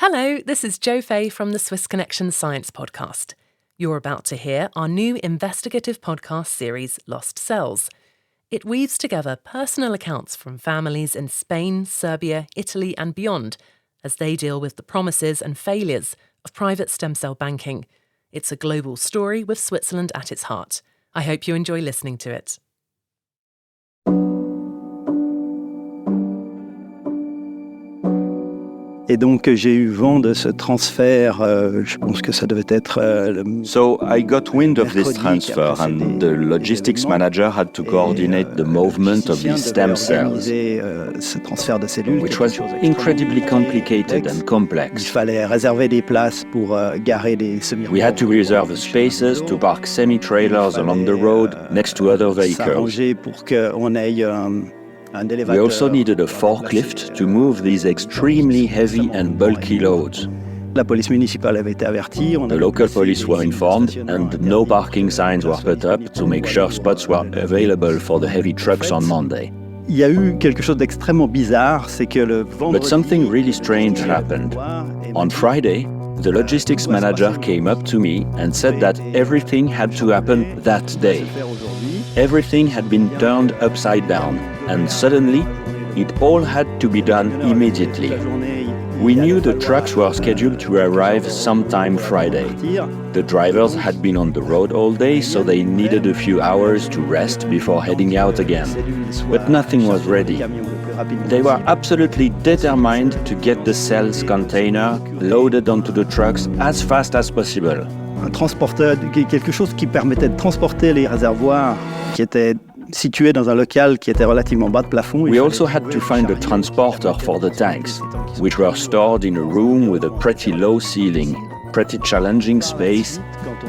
Hello, this is Jo Fay from the Swiss Connection Science Podcast. You're about to hear our new investigative podcast series, Lost Cells. It weaves together personal accounts from families in Spain, Serbia, Italy and beyond as they deal with the promises and failures of private stem cell banking. It's a global story with Switzerland at its heart. I hope you enjoy listening to it. Et donc j'ai eu vent de ce transfert, je pense que ça devait être... So I got wind of this transfer and the logistics manager had to coordinate the movement of these stem cells, ce transfert de cellules, which was incredibly complicated and Il complex. fallait réserver des places pour garer des semi-roues. We had to reserve spaces to park semi-trailers along the road next to other vehicles. S'arranger pour qu'on ait un élévateur. We also needed a forklift to move these extremely heavy and bulky loads. La police municipale avait été avertie. The local police were informed and no parking signs were put up to make sure spots were available for the heavy trucks on Monday. Il y a eu quelque chose d'extrêmement bizarre, c'est que le vendredi... But something really strange happened. On Friday, the logistics manager came up to me and said that everything had to happen that day. Everything had been turned upside down, and suddenly, it all had to be done immediately. We knew the trucks were scheduled to arrive sometime Friday. The drivers had been on the road all day, so they needed a few hours to rest before heading out again. But nothing was ready. They were absolutely determined to get the cells container loaded onto the trucks as fast as possible. Un transporteur, quelque chose qui permettait de transporter les réservoirs qui étaient situés dans un local qui était relativement bas de plafond. We also had to find a transporter for the tanks, which were stored in a room with a pretty low ceiling, pretty challenging space,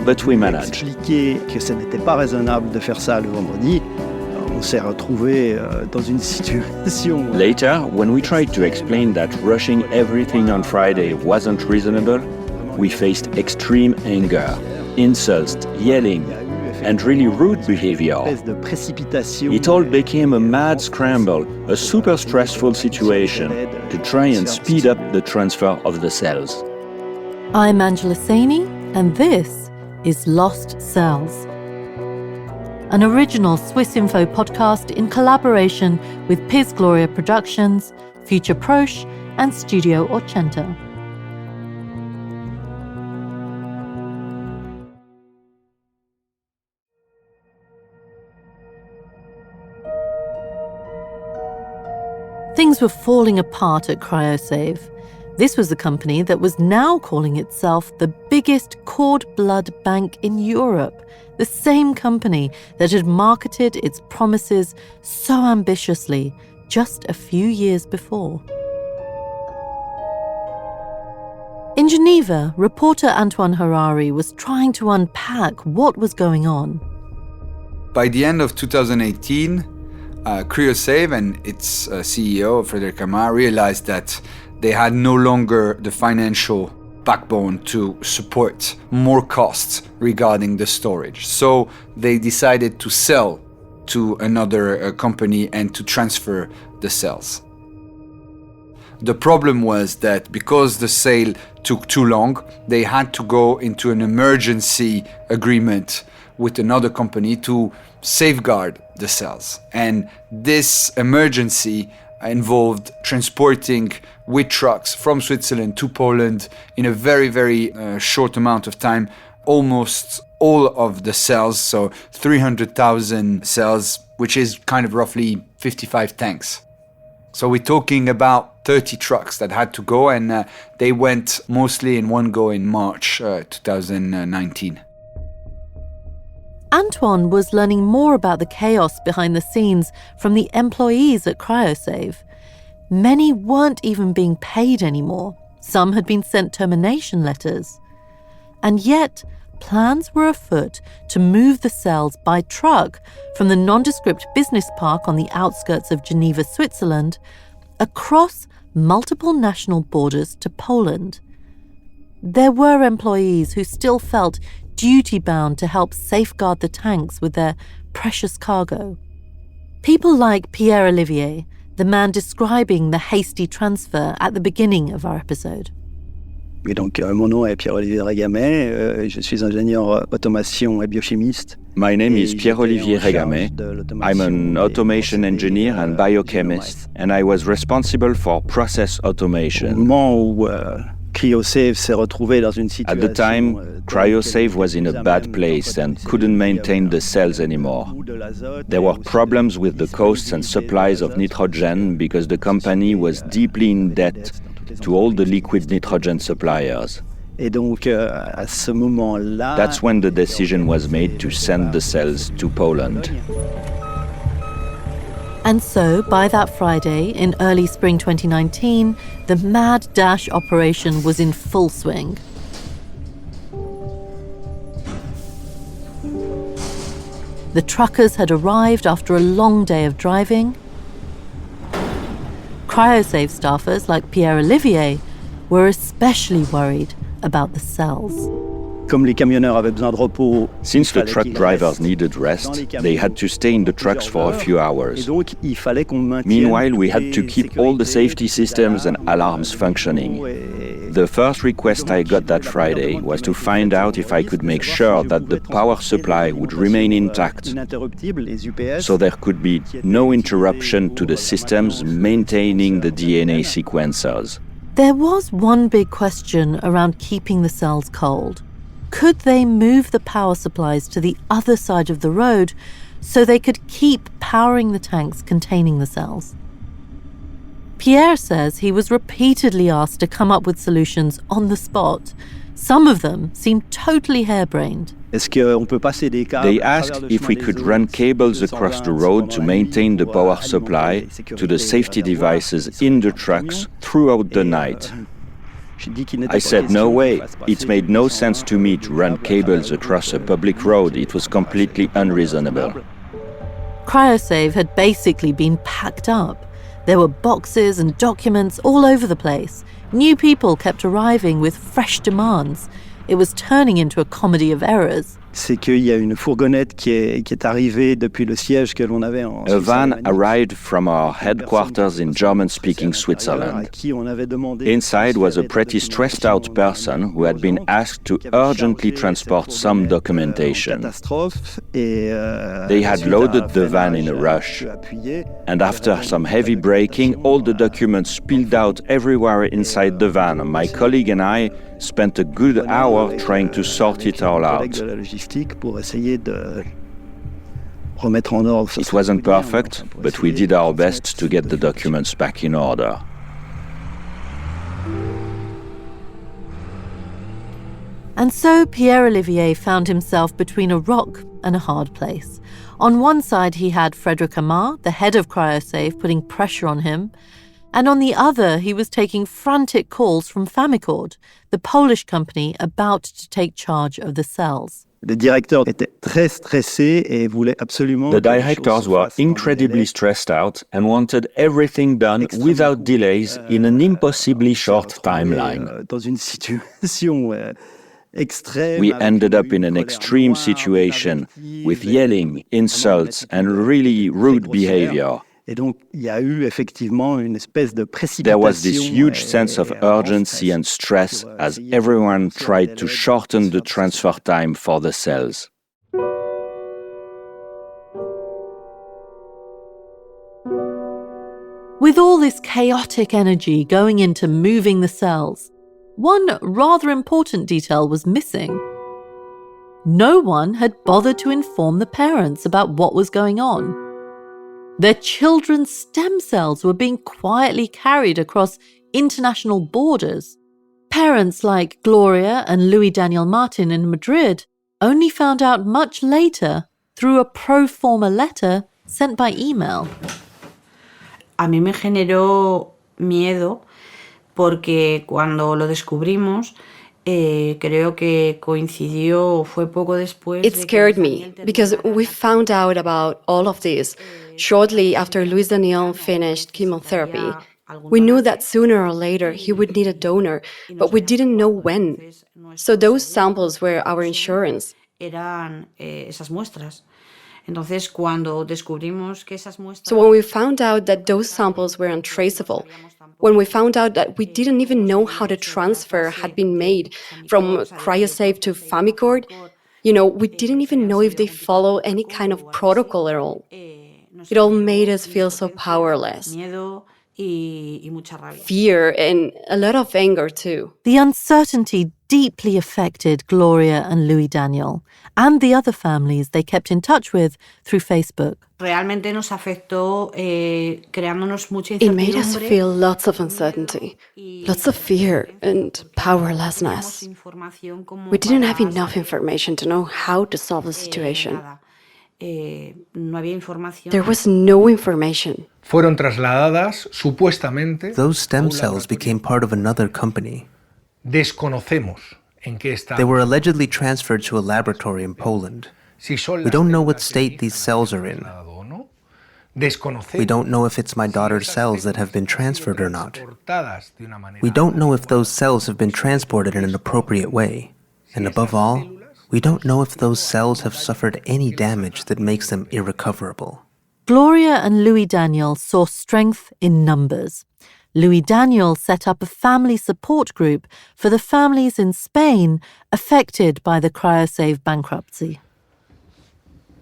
but we managed. Expliquer que ce n'était pas raisonnable de faire ça le vendredi, on s'est retrouvé dans une situation... Later, when we tried to explain that rushing everything on Friday wasn't reasonable, we faced extreme anger, insults, yelling, and really rude behavior. It all became a mad scramble, a super stressful situation to try and speed up the transfer of the cells. I'm Angela Saini, and this is Lost Cells, an original Swiss Info podcast in collaboration with Piz Gloria Productions, Future Proche, and Studio Orcenta. Things were falling apart at CryoSave. This was the company that was now calling itself the biggest cord blood bank in Europe, the same company that had marketed its promises so ambitiously just a few years before. In Geneva, reporter Antoine Harari was trying to unpack what was going on. By the end of 2018, CryoSave and its CEO, Frédéric Amar, realized that they had no longer the financial backbone to support more costs regarding the storage. So they decided to sell to another company and to transfer the cells. The problem was that because the sale took too long, they had to go into an emergency agreement with another company to safeguard the cells. And this emergency involved transporting with trucks from Switzerland to Poland in a very, very short amount of time, almost all of the cells, so 300,000 cells, which is kind of roughly 55 tanks. So we're talking about 30 trucks that had to go, and they went mostly in one go in March 2019. Antoine was learning more about the chaos behind the scenes from the employees at CryoSave. Many weren't even being paid anymore. Some had been sent termination letters. And yet, plans were afoot to move the cells by truck from the nondescript business park on the outskirts of Geneva, Switzerland, across multiple national borders to Poland. There were employees who still felt duty-bound to help safeguard the tanks with their precious cargo. People like Pierre Olivier, the man describing the hasty transfer at the beginning of our episode. Et donc, mon nom est Pierre-Olivier Régamet, je suis ingénieur automation et biochimiste. My name is Pierre-Olivier Régamet. I'm an automation engineer and biochemist, and I was responsible for process Au automation. moment où CryoSave s'est retrouvé dans une At situation... the time, CryoSave was in a bad place and couldn't maintain the cells anymore. There were problems with the costs and supplies of nitrogen because the company was deeply in debt to all the liquid nitrogen suppliers. Et donc, à ce moment-là... That's when the decision was made to send the cells to Poland. And so, by that Friday, in early spring 2019, the mad dash operation was in full swing. The truckers had arrived after a long day of driving. CryoSave staffers like Pierre-Olivier were especially worried about the cells. Comme les camionneurs avaient besoin de repos, Since the truck drivers needed rest, they had to stay in the trucks for a few et hours. donc il fallait qu'on maintienne Meanwhile, we had toutes to les keep all the safety sécurités, systems and alarms functioning. The first request I got that Friday was to find out if I could make sure that the power supply would remain intact, ininterruptibles, les UPS, so there could be no interruption to the systems maintaining the DNA sequencers. There was one big question around keeping the cells cold. Could they move the power supplies to the other side of the road so they could keep powering the tanks containing the cells? Pierre says he was repeatedly asked to come up with solutions on the spot. Some of them seemed totally harebrained. Est-ce qu'on peut passer des câbles They à travers asked le if we chemin could des run eaux, cables de across the 120 road to pendant la maintain nuit the pour power alimenter supply et to the sécuriser safety les réservoirs devices et in the les trucks camions. throughout the Et, night. j'ai dit qu'il n'était I pas said question no qu'on way. fasse passer It made no sense to me to run des câbles à cables travers across a le public road. It was completely unreasonable. CryoSave had basically been packed up. There were boxes and documents all over the place. New people kept arriving with fresh demands. It was turning into a comedy of errors. C'est qu'il y a une fourgonnette qui est arrivée depuis le siège que l'on avait en A Suisse van alémanique. arrived from our headquarters in German-speaking Switzerland. À qui on avait demandé Inside was a pretty stressed out person who had been asked to urgently transport some documentation. They had loaded the van in a rush, and after some heavy braking, all the documents spilled out everywhere inside the van. My colleague and I spent a good hour trying to sort it all out. It wasn't perfect, but we did our best to get the documents back in order. And so Pierre-Olivier found himself between a rock and a hard place. On one side, he had Frédéric Amar, the head of CryoSave, putting pressure on him. And on the other, he was taking frantic calls from Famicord, the Polish company about to take charge of the cells. The directors were incredibly stressed out and wanted everything done without delays in an impossibly short timeline. We ended up in an extreme situation with yelling, insults, and really rude behavior. There was this huge sense of urgency and stress as everyone tried to shorten the transfer time for the cells. With all this chaotic energy going into moving the cells, one rather important detail was missing. No one had bothered to inform the parents about what was going on. Their children's stem cells were being quietly carried across international borders. Parents like Gloria and Louis Daniel Martin in Madrid only found out much later through a pro forma letter sent by email. A mí me generó miedo porque cuando lo descubrimos, creo que coincidió, fue poco después. It scared me because we found out about all of this shortly after Luis Daniel finished chemotherapy. We knew that sooner or later he would need a donor, but we didn't know when. So those samples were our insurance. Eran esas muestras. Entonces, cuando descubrimos que esas muestras... So when we found out that those samples were untraceable, when we found out that we didn't even know how the transfer had been made from CryoSafe to Famicord, we didn't even know if they follow any kind of protocol at all. It all made us feel so powerless. Fear and a lot of anger too. The uncertainty deeply affected Gloria and Louis Daniel and the other families they kept in touch with through Facebook. Realmente nos afectó creándonos mucha It made us incertidumbre. feel lots of uncertainty, lots of fear and powerlessness. We didn't have enough information to know how to solve the situation. There was no information. Fueron trasladadas, supuestamente. Those stem cells became part of another company. Desconocemos en qué estado. They were allegedly transferred to a laboratory in Poland. We don't know what state these cells are in. We don't know if it's my daughter's cells that have been transferred or not. We don't know if those cells have been transported in an appropriate way. And above all, we don't know if those cells have suffered any damage that makes them irrecoverable. Gloria and Louis Daniel saw strength in numbers. Louis Daniel set up a family support group for the families in Spain affected by the CryoSave bankruptcy.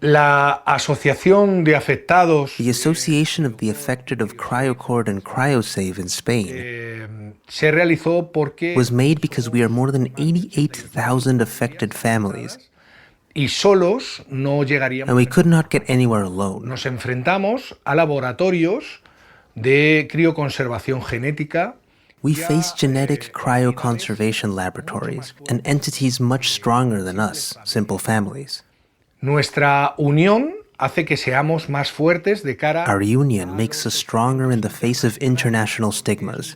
La Asociación de Afectados, The Association of the Affected of CryoCord and CryoSave in Spain se realizó porque was made because we are more than 88,000 affected families, y solos no llegaríamos. and we could not get anywhere alone. Nos enfrentamos a laboratorios de crioconservación genética. We face genetic cryoconservation laboratories and entities much stronger than us, simple families. Nuestra unión hace que seamos más fuertes de cara Our union makes us stronger in the face of international stigmas,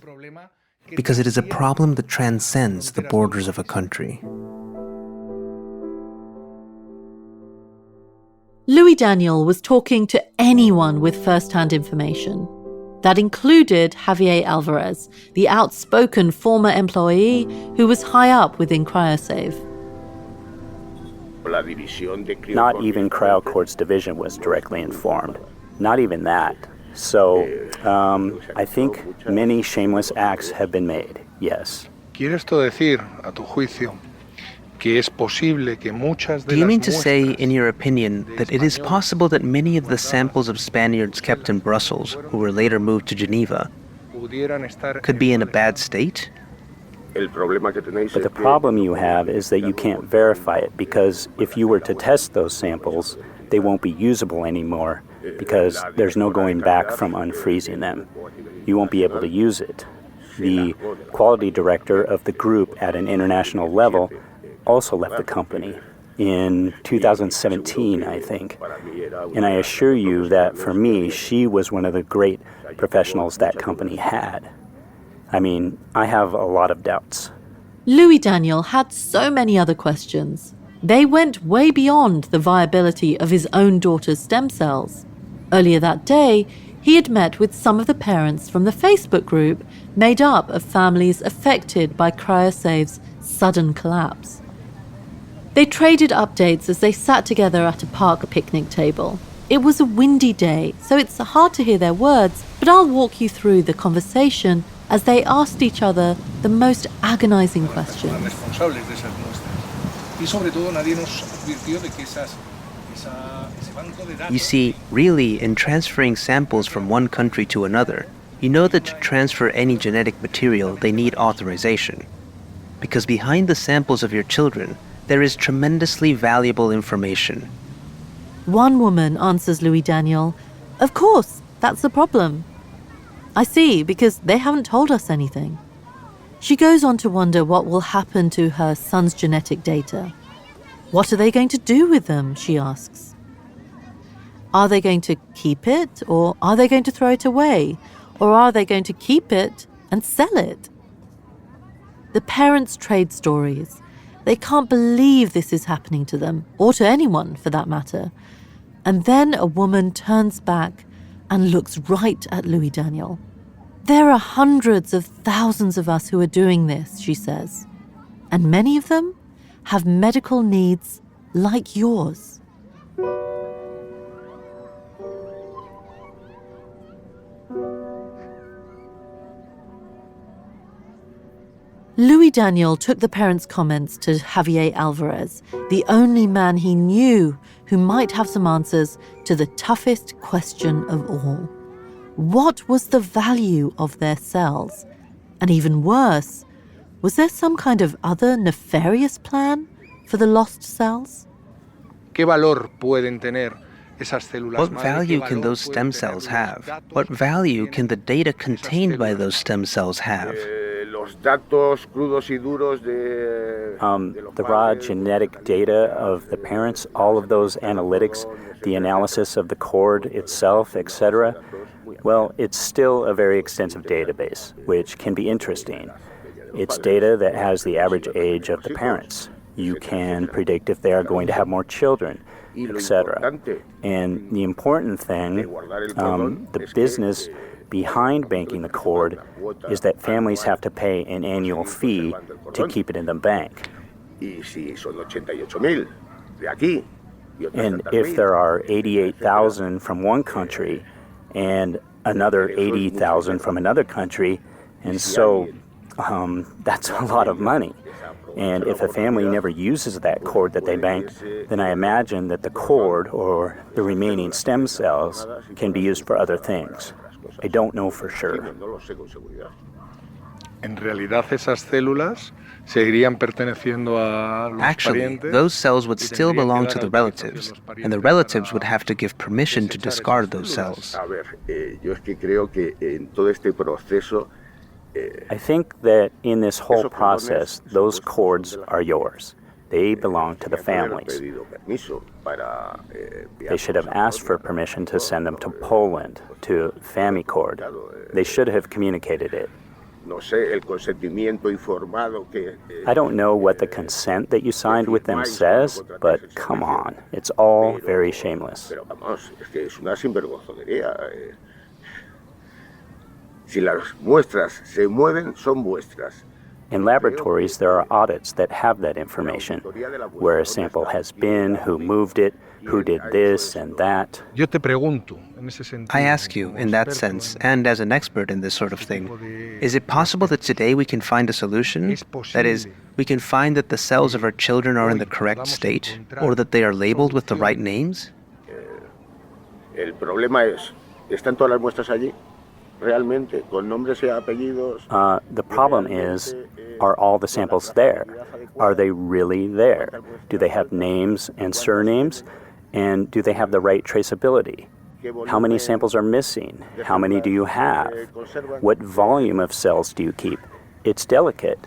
because it is a problem that transcends the borders of a country. Louis Daniel was talking to anyone with first-hand information. That included Javier Alvarez, the outspoken former employee who was high up within CryoSave. Not even CryoCord's division was directly informed. Not even that. So, I think many shameless acts have been made, yes. ¿Quiere esto decir, a tu juicio, que es posible que muchas de Do you las mean to say, muestras in your opinion, that it is possible that many of the samples of Spaniards kept in Brussels, who were later moved to Geneva, pudieran estar could be in a bad state? But the problem you have is that you can't verify it, because if you were to test those samples, they won't be usable anymore, because there's no going back from unfreezing them. You won't be able to use it. The quality director of the group at an international level also left the company in 2017, I think. And I assure you that for me, she was one of the great professionals that company had. I mean, I have a lot of doubts. Louis Daniel had so many other questions. They went way beyond the viability of his own daughter's stem cells. Earlier that day, he had met with some of the parents from the Facebook group made up of families affected by CryoSave's sudden collapse. They traded updates as they sat together at a park picnic table. It was a windy day, so it's hard to hear their words, but I'll walk you through the conversation as they asked each other the most agonizing questions. responsables de esas muestras. Y sobre todo nadie nos advirtió de que ese banco de datos. You see, really, in transferring samples from one country to another, you know that to transfer any genetic material, they need authorization. Because behind the samples of your children, there is tremendously valuable information. One woman answers Louis Daniel, "Of course, that's the problem." "I see, because they haven't told us anything." She goes on to wonder what will happen to her son's genetic data. What are they going to do with them, she asks. Are they going to keep it, or are they going to throw it away? Or are they going to keep it and sell it? The parents trade stories. They can't believe this is happening to them, or to anyone for that matter. And then a woman turns back and looks right at Louis Daniel. "There are hundreds of thousands of us who are doing this," she says. "And many of them have medical needs like yours." Louis Daniel took the parents' comments to Javier Alvarez, the only man he knew who might have some answers to the toughest question of all. What was the value of their cells? And even worse, was there some kind of other nefarious plan for the lost cells? ¿Qué valor pueden tener esas células What madre? value can those stem cells have? What value can the data contained by those stem cells have? The raw genetic data of the parents, all of those analytics, the analysis of the cord itself, etc. Well, it's still a very extensive database, which can be interesting. It's data that has the average age of the parents. You can predict if they are going to have more children, etc. And the important thing, the business behind banking the cord, is that families have to pay an annual fee to keep it in the bank. And if there are 88,000 from one country and another 80,000 from another country, and so that's a lot of money. And if a family never uses that cord that they banked, then I imagine that the cord or the remaining stem cells can be used for other things. I don't know for sure. En realidad esas células seguirían perteneciendo a los Actually, parientes. those cells would still belong to the relatives, and the relatives would have to give permission to discard those cells. I think that in this whole process, those cords are yours. They belong to the families. They should have asked for permission to send them to Poland, to FamiCord. They should have communicated it. I don't know what the consent that you signed with them says, but come on, it's all very shameless. In laboratories, there are audits that have that information, where a sample has been, who moved it, who did this and that. I ask you, in that sense, and as an expert in this sort of thing, is it possible that today we can find a solution? That is, we can find that the cells of our children are in the correct state, or that they are labeled with the right names? The problem is, are all the samples there? Are they really there? Do they have names and surnames? And do they have the right traceability? How many samples are missing? How many do you have? What volume of cells do you keep? It's delicate.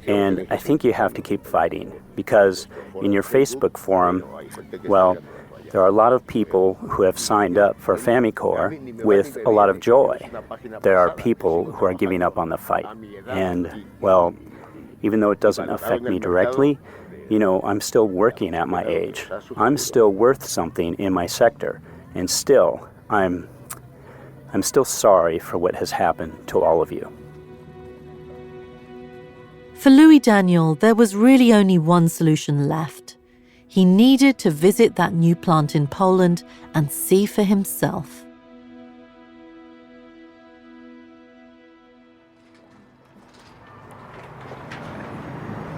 And I think you have to keep fighting, because in your Facebook forum, well, there are a lot of people who have signed up for FamiCord with a lot of joy. There are people who are giving up on the fight. And, well, even though it doesn't affect me directly, you know, I'm still working at my age. I'm still worth something in my sector. And still, I'm still sorry for what has happened to all of you. For Louis Daniel, there was really only one solution left. He needed to visit that new plant in Poland and see for himself.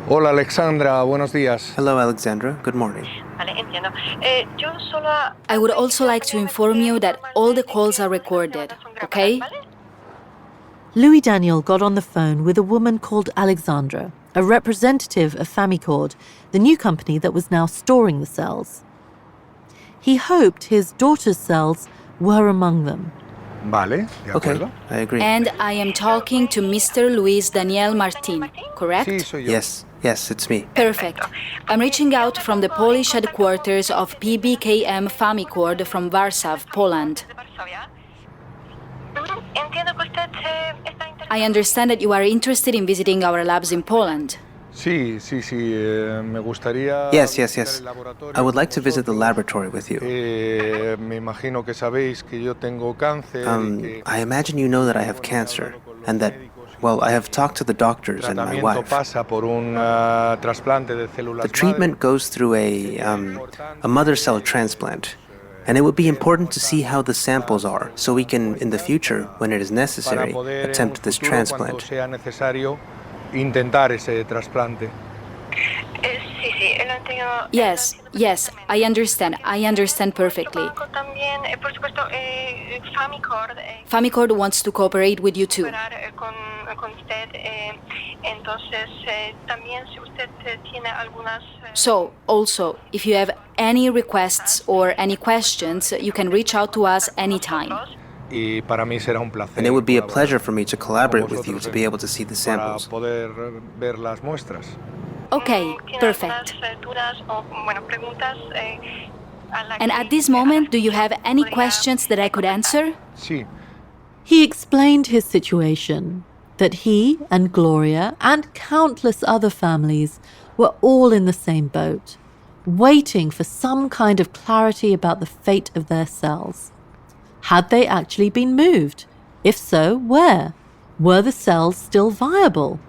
Hola Alexandra, buenos días. Hello, Alexandra. Good morning. I would also like to inform you that all the calls are recorded, okay? Louis Daniel got on the phone with a woman called Alexandra, a representative of FamiCord, the new company that was now storing the cells. He hoped his daughter's cells were among them. Vale, de acuerdo. Okay, I agree. And I am talking to Mr. Luis Daniel Martin, correct? Sí, soy yo. Yes, it's me. Perfect. I'm reaching out from the Polish headquarters of PBKM FamiCord from Warsaw, Poland. I understand that you are interested in visiting our labs in Poland. Sí, me gustaría. Yes. I would like to visit the laboratory with you. Me imagino que sabéis que yo tengo cáncer. I imagine you know that I have cancer, and that, well, I have talked to the doctors and my wife. The treatment goes through a mother cell transplant. And it would be important to see how the samples are, so we can, in the future, when it is necessary, attempt this transplant. Yes, I understand perfectly. Famicord wants to cooperate with you too. So, also, if you have any requests or any questions, you can reach out to us anytime. And it would be a pleasure for me to collaborate with you to be able to see the samples. Okay, perfect. And at this moment, do you have any questions that I could answer? He explained his situation, that he and Gloria and countless other families were all in the same boat, waiting for some kind of clarity about the fate of their cells. Had they actually been moved? If so, where? Were the cells still viable?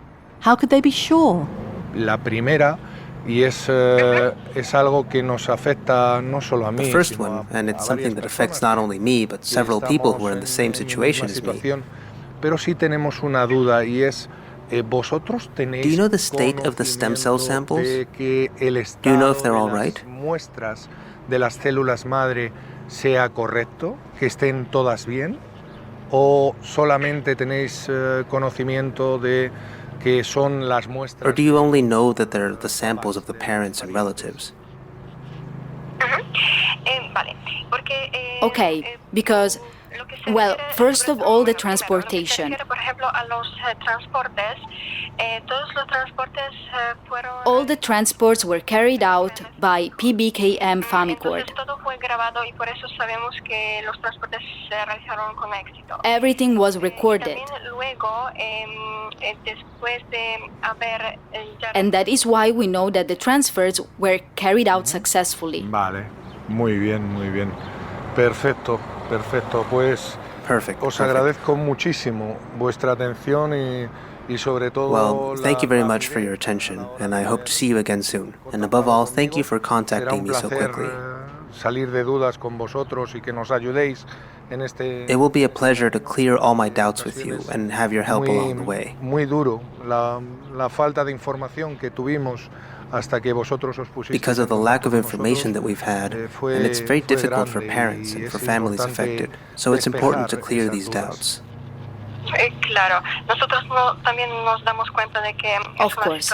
How could they be sure? The first one, and it's something that affects not only me, but several people who are in the same situation as me. Do you know the state of the stem cell samples? Do you know if they're all right? Or do you only know that they're the samples of the parents and relatives? Okay, because, well, first of all, the transportation. All the transports were carried out by PBKM Famicord. Everything was recorded. And that is why we know that the transfers were carried out successfully. Muy bien. Perfecto. Perfect. Os agradezco muchísimo vuestra atención y sobre todo. Well, thank you very much for your attention, and I hope to see you again soon. And above all, thank you for contacting me so quickly. Salir de dudas con vosotros y que nos ayudéis en este. It will be a pleasure to clear all my doubts with you and have your help along the way. Muy duro la falta de información que tuvimos. Because of the lack of information that we've had, and it's very difficult for parents and for families affected, so it's important to clear these doubts. Of course.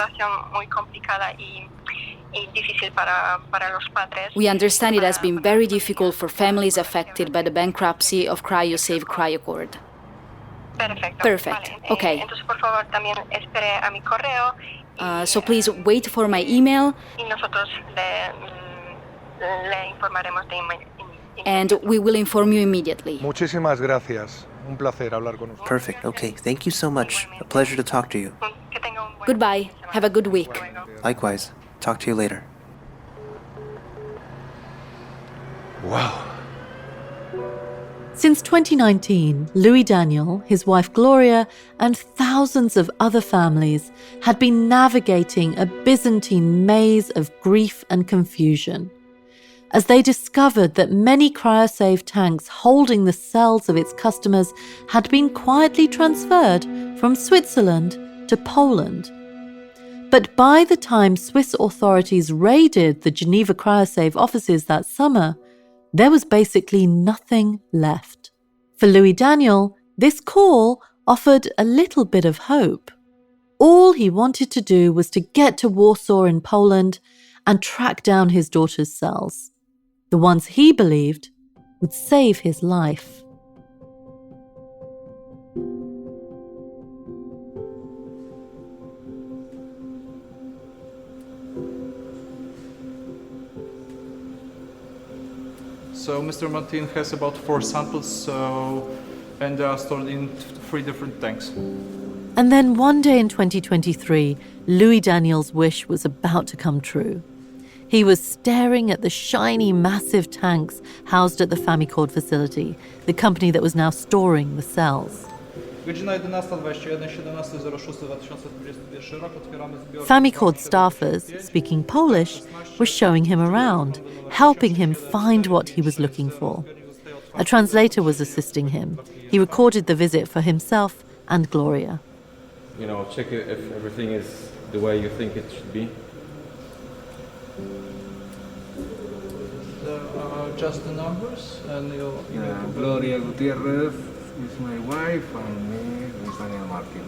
We understand it has been very difficult for families affected by the bankruptcy of CryoSave Cryocord. Perfect. Okay. So please wait for my email, and we will inform you immediately. Muchísimas gracias. Un placer hablar con usted. Perfect. Okay. Thank you so much. A pleasure to talk to you. Goodbye. Have a good week. Likewise. Talk to you later. Wow. Since 2019, Louis Daniel, his wife Gloria, and thousands of other families had been navigating a Byzantine maze of grief and confusion. As they discovered that many CryoSave tanks holding the cells of its customers had been quietly transferred from Switzerland to Poland. But by the time Swiss authorities raided the Geneva CryoSave offices that summer, there was basically nothing left. For Louis Daniel, this call offered a little bit of hope. All he wanted to do was to get to Warsaw in Poland and track down his daughter's cells, the ones he believed would save his life. So Mr. Martin has about 4 samples, and they are stored in 3 different tanks. And then one day in 2023, Louis Daniel's wish was about to come true. He was staring at the shiny, massive tanks housed at the Famicord facility, the company that was now storing the cells. Famicord staffers, speaking Polish, were showing him around, helping him find what he was looking for. A translator was assisting him. He recorded the visit for himself and Gloria. Check if everything is the way you think it should be. Just the numbers and Gloria Gutierrez is my wife and me is Daniel Martin.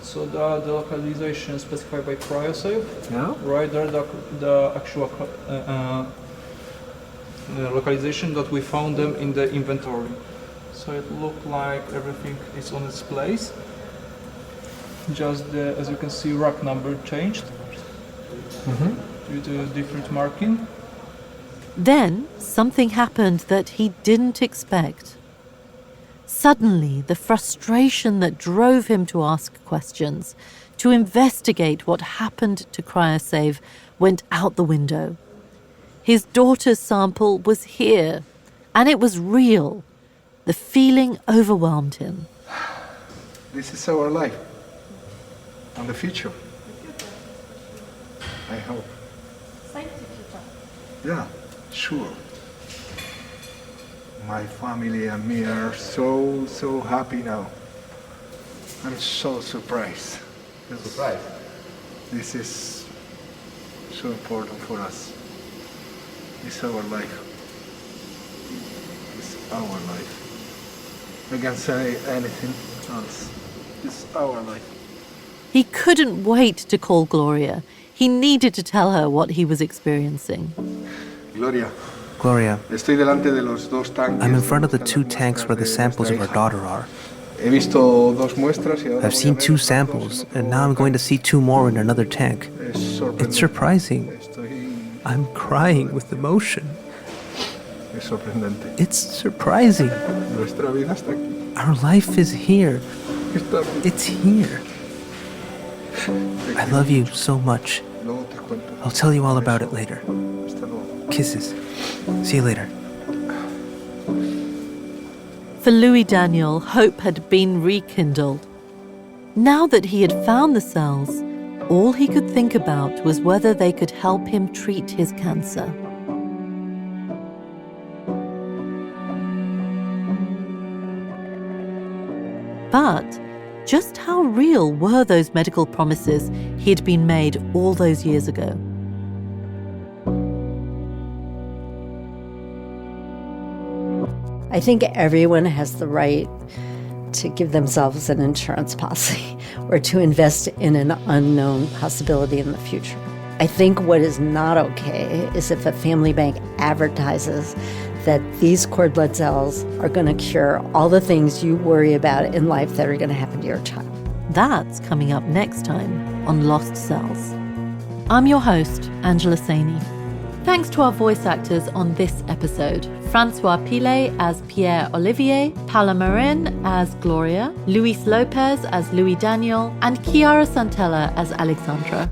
So the localization specified by CryoSafe. Yeah. Right there, the actual localization that we found them in the inventory. So it looked like everything is on its place. Just as you can see, rack number changed due to different marking. Then something happened that he didn't expect. Suddenly, the frustration that drove him to ask questions, to investigate what happened to CryoSave, went out the window. His daughter's sample was here, and it was real. The feeling overwhelmed him. This is our life and the future. I hope. Yeah, sure. My family and me are so happy now. I'm so surprised. Surprised? This is so important for us. It's our life. It's our life. I can't say anything else. It's our life. He couldn't wait to call Gloria. He needed to tell her what he was experiencing. Gloria, I'm in front of the 2 tanks where the samples of our daughter are. I've seen 2 samples, and now I'm going to see 2 more in another tank. It's surprising. I'm crying with emotion. It's surprising. Our life is here. It's here. I love you so much. I'll tell you all about it later. Kisses. See you later. For Louis Daniel, hope had been rekindled. Now that he had found the cells, all he could think about was whether they could help him treat his cancer. But just how real were those medical promises he'd been made all those years ago? I think everyone has the right to give themselves an insurance policy or to invest in an unknown possibility in the future. I think what is not okay is if a family bank advertises that these cord blood cells are going to cure all the things you worry about in life that are going to happen to your child. That's coming up next time on Lost Cells. I'm your host, Angela Saini. Thanks to our voice actors on this episode: Francois Pilet as Pierre Olivier, Paula Marin as Gloria, Luis Lopez as Louis Daniel, and Chiara Santella as Alexandra.